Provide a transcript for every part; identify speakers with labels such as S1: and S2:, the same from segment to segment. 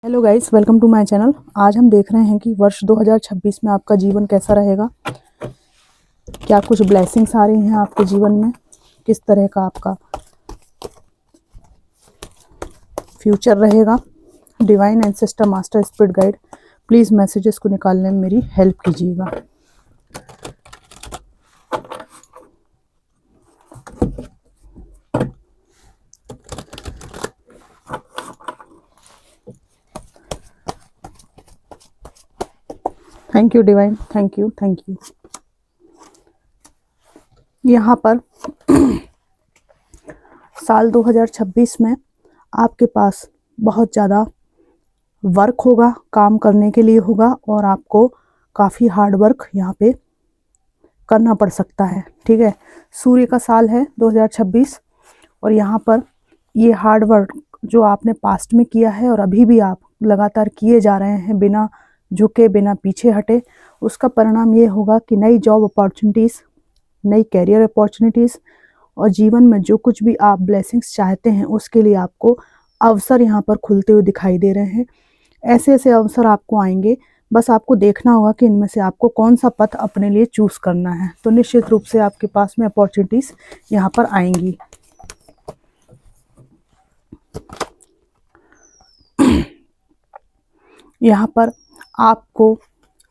S1: Hello guys, welcome to my channel. आज हम देख रहे हैं कि वर्ष 2026 में आपका जीवन कैसा रहेगा। क्या कुछ ब्लेसिंग्स आ रही हैं आपके जीवन में, किस तरह का आपका फ्यूचर रहेगा। Divine ancestor master spirit guide, please messages को निकालने में मेरी हेल्प कीजिएगा। Thank you divine, thank you thank you. यहाँ पर साल 2026 में आपके पास बहुत ज़्यादा वर्क होगा, काम करने के लिए होगा, और आपको काफ़ी हार्ड वर्क यहाँ पे करना पड़ सकता है। ठीक है, सूर्य का साल है 2026, और यहाँ पर ये हार्ड वर्क जो आपने पास्ट में किया है और अभी भी आप लगातार किए जा रहे हैं बिना झुके, बिना पीछे हटे, उसका परिणाम ये होगा कि नई जॉब अपॉर्चुनिटीज़, नई कैरियर अपॉर्चुनिटीज़, और जीवन में जो कुछ भी आप ब्लेसिंग्स चाहते हैं उसके लिए आपको अवसर यहाँ पर खुलते हुए दिखाई दे रहे हैं। ऐसे ऐसे अवसर आपको आएंगे, बस आपको देखना होगा कि इनमें से आपको कौन सा पथ अपने लिए चूज़ करना है। तो निश्चित रूप से आपके पास में अपॉर्चुनिटीज़ यहाँ पर आएंगी। यहाँ पर आपको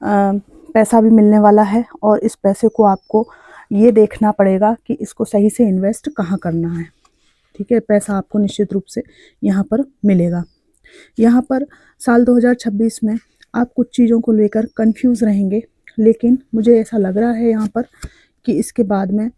S1: पैसा भी मिलने वाला है, और इस पैसे को आपको ये देखना पड़ेगा कि इसको सही से इन्वेस्ट कहाँ करना है। ठीक है, पैसा आपको निश्चित रूप से यहाँ पर मिलेगा। यहाँ पर साल 2026 में आप कुछ चीज़ों को लेकर कंफ्यूज रहेंगे, लेकिन मुझे ऐसा लग रहा है यहाँ पर कि इसके बाद में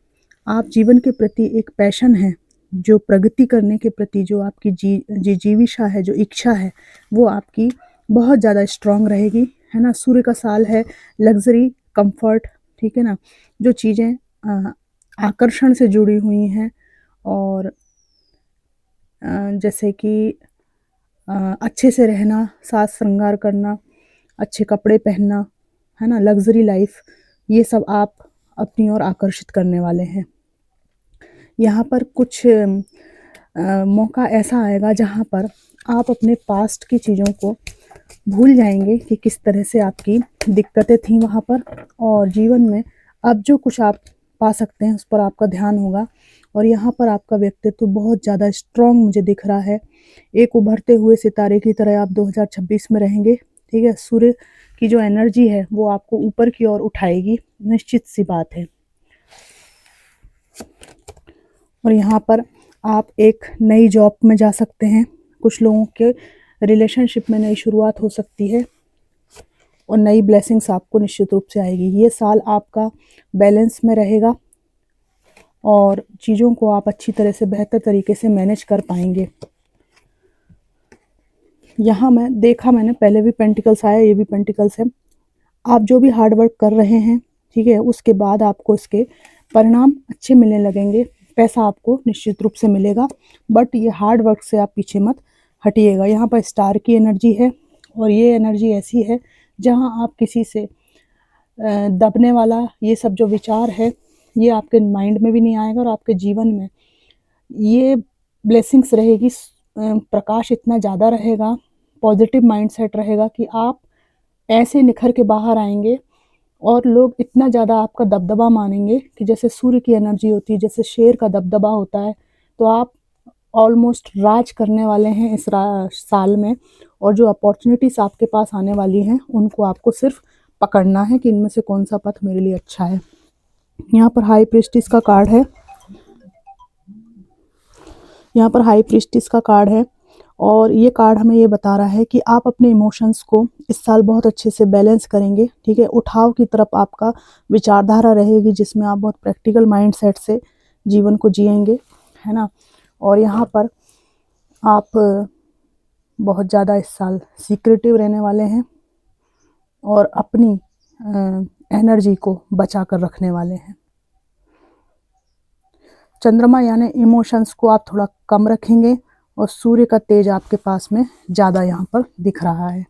S1: आप जीवन के प्रति एक पैशन है, जो प्रगति करने के प्रति जो आपकी जीविका है, जो इच्छा है, वो आपकी बहुत ज़्यादा स्ट्रांग रहेगी, है ना। सूर्य का साल है लग्जरी, कंफर्ट, ठीक है ना। जो चीज़ें आकर्षण से जुड़ी हुई हैं, और जैसे कि अच्छे से रहना, साज श्रृंगार करना, अच्छे कपड़े पहनना, है ना, लग्जरी लाइफ, ये सब आप अपनी ओर आकर्षित करने वाले हैं। यहाँ पर कुछ मौका ऐसा आएगा जहाँ पर आप अपने पास्ट की चीज़ों को भूल जाएंगे कि किस तरह से आपकी दिक्कतें थीं वहाँ पर, और जीवन में अब जो कुछ आप पा सकते हैं उस पर आपका ध्यान होगा। और यहाँ पर आपका व्यक्तित्व बहुत ज़्यादा स्ट्रॉन्ग मुझे दिख रहा है। एक उभरते हुए सितारे की तरह आप 2026 में रहेंगे। ठीक है, सूर्य की जो एनर्जी है वो आपको ऊपर की ओर उठाएगी, निश्चित सी बात है। और यहाँ पर आप एक नई जॉब में जा सकते हैं, कुछ लोगों के रिलेशनशिप में नई शुरुआत हो सकती है, और नई ब्लेसिंग्स आपको निश्चित रूप से आएगी। ये साल आपका बैलेंस में रहेगा, और चीज़ों को आप अच्छी तरह से, बेहतर तरीके से मैनेज कर पाएंगे। यहाँ मैंने पहले भी पेंटिकल्स आया, ये भी पेंटिकल्स है। आप जो भी हार्ड वर्क कर रहे हैं, ठीक है, उसके बाद आपको इसके परिणाम अच्छे मिलने लगेंगे। पैसा आपको निश्चित रूप से मिलेगा, बट ये हार्ड वर्क से आप पीछे मत हटिएगा। यहाँ पर स्टार की एनर्जी है, और ये एनर्जी ऐसी है जहाँ आप किसी से दबने वाला ये सब जो विचार है, ये आपके माइंड में भी नहीं आएगा, और आपके जीवन में ये ब्लेसिंग्स रहेगी। प्रकाश इतना ज़्यादा रहेगा, पॉजिटिव माइंडसेट रहेगा कि आप ऐसे निखर के बाहर आएंगे, और लोग इतना ज़्यादा आपका दबदबा मानेंगे कि जैसे सूर्य की एनर्जी होती है, जैसे शेर का दबदबा होता है। तो आप ऑलमोस्ट राज करने वाले हैं इस साल में, और जो अपॉर्चुनिटीज़ आपके पास आने वाली हैं उनको आपको सिर्फ पकड़ना है कि इनमें से कौन सा पथ मेरे लिए अच्छा है। यहाँ पर हाई प्रीस्टिस का कार्ड है, यहाँ पर हाई प्रीस्टिस का कार्ड है, और ये कार्ड हमें ये बता रहा है कि आप अपने इमोशंस को इस साल बहुत अच्छे से बैलेंस करेंगे। ठीक है, उठाव की तरफ आपका विचारधारा रहेगी, जिसमें आप बहुत प्रैक्टिकल माइंडसेट से जीवन को जिएंगे, है ना। और यहाँ पर आप बहुत ज़्यादा इस साल सीक्रेटिव रहने वाले हैं, और अपनी एनर्जी को बचा कर रखने वाले हैं। चंद्रमा यानी इमोशंस को आप थोड़ा कम रखेंगे, और सूर्य का तेज आपके पास में ज़्यादा यहाँ पर दिख रहा है।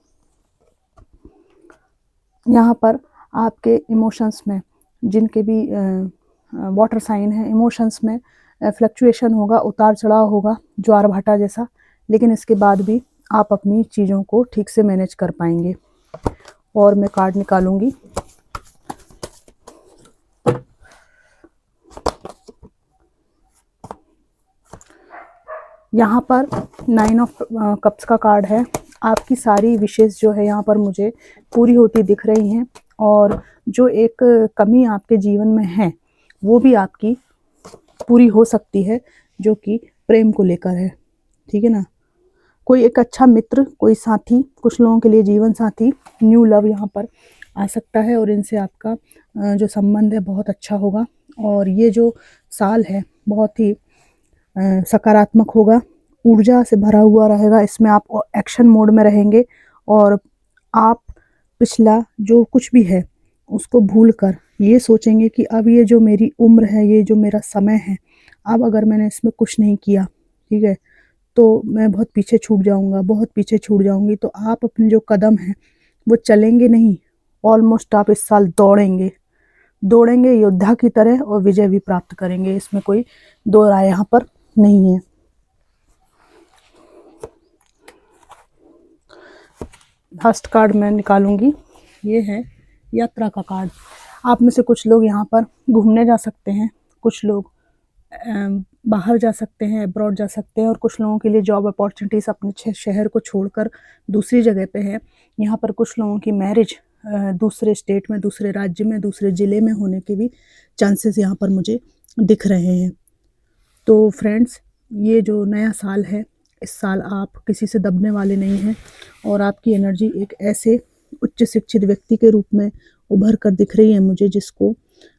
S1: यहाँ पर आपके इमोशंस में जिनके भी वाटर साइन है, इमोशंस में फ्लक्चुएशन होगा, उतार चढ़ाव होगा, ज्वार भाटा जैसा, लेकिन इसके बाद भी आप अपनी चीज़ों को ठीक से मैनेज कर पाएंगे। और मैं कार्ड निकालूंगी। यहाँ पर 9 ऑफ कप्स का कार्ड है। आपकी सारी विशेष जो है यहाँ पर मुझे पूरी होती दिख रही हैं, और जो एक कमी आपके जीवन में है वो भी आपकी पूरी हो सकती है, जो कि प्रेम को लेकर है। ठीक है ना, कोई एक अच्छा मित्र, कोई साथी, कुछ लोगों के लिए जीवन साथी, न्यू लव यहाँ पर आ सकता है, और इनसे आपका जो संबंध है बहुत अच्छा होगा। और ये जो साल है बहुत ही सकारात्मक होगा, ऊर्जा से भरा हुआ रहेगा। इसमें आप एक्शन मोड में रहेंगे, और आप पिछला जो कुछ भी है उसको भूलकर ये सोचेंगे कि अब ये जो मेरी उम्र है, ये जो मेरा समय है, अब अगर मैंने इसमें कुछ नहीं किया, ठीक है, तो मैं बहुत पीछे छूट जाऊंगा, बहुत पीछे छूट जाऊंगी। तो आप अपने जो कदम हैं वो चलेंगे नहीं, ऑलमोस्ट आप इस साल दौड़ेंगे, दौड़ेंगे योद्धा की तरह, और विजय भी प्राप्त करेंगे। इसमें कोई दो राय यहाँ पर नहीं है। फर्स्ट कार्ड मैं निकालूंगी, ये है यात्रा का कार्ड। आप में से कुछ लोग यहाँ पर घूमने जा सकते हैं, कुछ लोग बाहर जा सकते हैं, अब्रॉड जा सकते हैं, और कुछ लोगों के लिए जॉब अपॉर्चुनिटीज़ अपने शहर को छोड़कर दूसरी जगह पे है। यहाँ पर कुछ लोगों की मैरिज दूसरे स्टेट में, दूसरे राज्य में, दूसरे ज़िले में होने के भी चांसेस यहाँ पर मुझे दिख रहे हैं। तो फ्रेंड्स, ये जो नया साल है, इस साल आप किसी से दबने वाले नहीं हैं, और आपकी एनर्जी एक ऐसे उच्च शिक्षित व्यक्ति के रूप में उभर कर दिख रही है मुझे, जिसको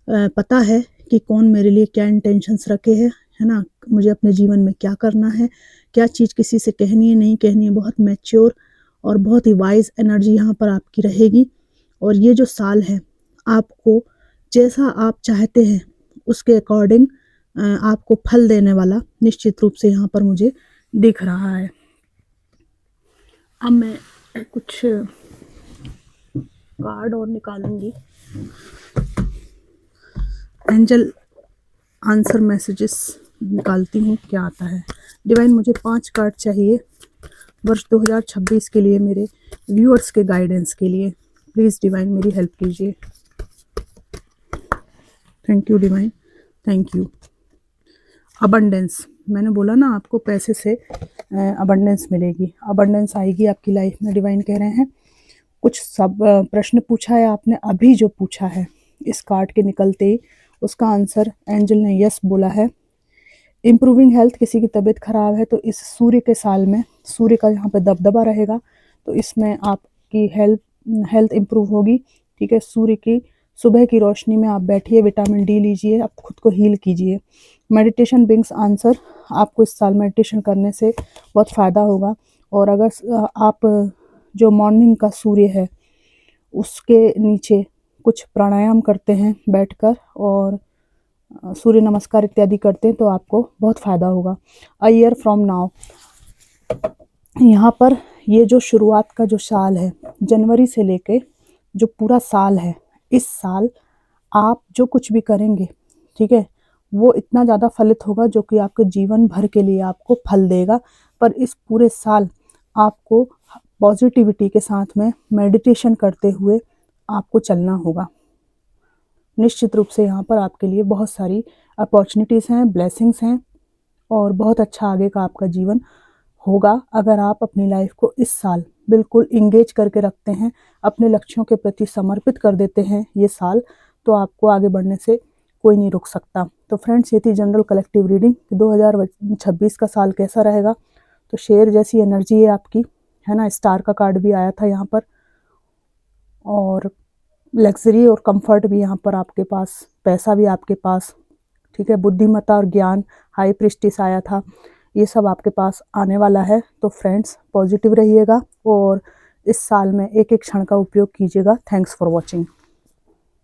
S1: पता है कि कौन मेरे लिए क्या इंटेंशंस रखे है ना, मुझे अपने जीवन में क्या करना है, क्या चीज़ किसी से कहनी है, नहीं कहनी है। बहुत मैच्योर और बहुत ही वाइज एनर्जी यहाँ पर आपकी रहेगी। और ये जो साल है, आपको जैसा आप चाहते हैं उसके अकॉर्डिंग आपको फल देने वाला निश्चित रूप से यहाँ पर मुझे दिख रहा है। अब मैं कुछ कार्ड और निकालूंगी। एंजल आंसर मैसेजेस निकालती हूँ, क्या आता है। डिवाइन, मुझे 5 कार्ड चाहिए वर्ष 2026 के लिए, मेरे व्यूअर्स के गाइडेंस के लिए। प्लीज़ डिवाइन मेरी हेल्प कीजिए। Thank you divine, thank you. Abundance, मैंने बोला ना आपको पैसे से अबंडेंस मिलेगी, अबंडेंस आएगी आपकी लाइफ में। डिवाइन कह रहे हैं कुछ सब प्रश्न पूछा है आपने, अभी जो पूछा है इस कार्ड के निकलते ही उसका आंसर एंजल ने यस बोला है। इम्प्रूविंग हेल्थ, किसी की तबीयत खराब है तो इस सूर्य के साल में सूर्य का यहाँ पे दबदबा रहेगा, तो इसमें आपकी हेल्थ इम्प्रूव होगी। ठीक है, सूर्य की सुबह की रोशनी में आप बैठिए, विटामिन डी लीजिए, आप खुद को हील कीजिए। मेडिटेशन ब्रिंग्स आंसर, आपको इस साल मेडिटेशन करने से बहुत फ़ायदा होगा। और अगर आप जो मॉर्निंग का सूर्य है उसके नीचे कुछ प्राणायाम करते हैं बैठकर, और सूर्य नमस्कार इत्यादि करते हैं, तो आपको बहुत फ़ायदा होगा। अ ईयर फ्रॉम नाउ, यहाँ पर ये जो शुरुआत का जो साल है, जनवरी से लेके जो पूरा साल है, इस साल आप जो कुछ भी करेंगे, ठीक है, वो इतना ज़्यादा फलित होगा जो कि आपके जीवन भर के लिए आपको फल देगा। पर इस पूरे साल आपको पॉजिटिविटी के साथ में मेडिटेशन करते हुए आपको चलना होगा। निश्चित रूप से यहाँ पर आपके लिए बहुत सारी अपॉर्चुनिटीज़ हैं, ब्लेसिंग्स हैं, और बहुत अच्छा आगे का आपका जीवन होगा अगर आप अपनी लाइफ को इस साल बिल्कुल इंगेज करके रखते हैं, अपने लक्ष्यों के प्रति समर्पित कर देते हैं ये साल, तो आपको आगे बढ़ने से कोई नहीं रोक सकता। तो फ्रेंड्स, ये थी जनरल कलेक्टिव रीडिंग 2026 का साल कैसा रहेगा। तो शेर जैसी एनर्जी है आपकी, है ना, स्टार का कार्ड भी आया था यहाँ पर, और लग्जरी और कंफर्ट भी यहाँ पर आपके पास, पैसा भी आपके पास, ठीक है, बुद्धिमत्ता और ज्ञान, हाई प्रिस्टिस आया था, ये सब आपके पास आने वाला है। तो फ्रेंड्स, पॉजिटिव रहिएगा और इस साल में एक एक क्षण का उपयोग कीजिएगा। Thanks for watching.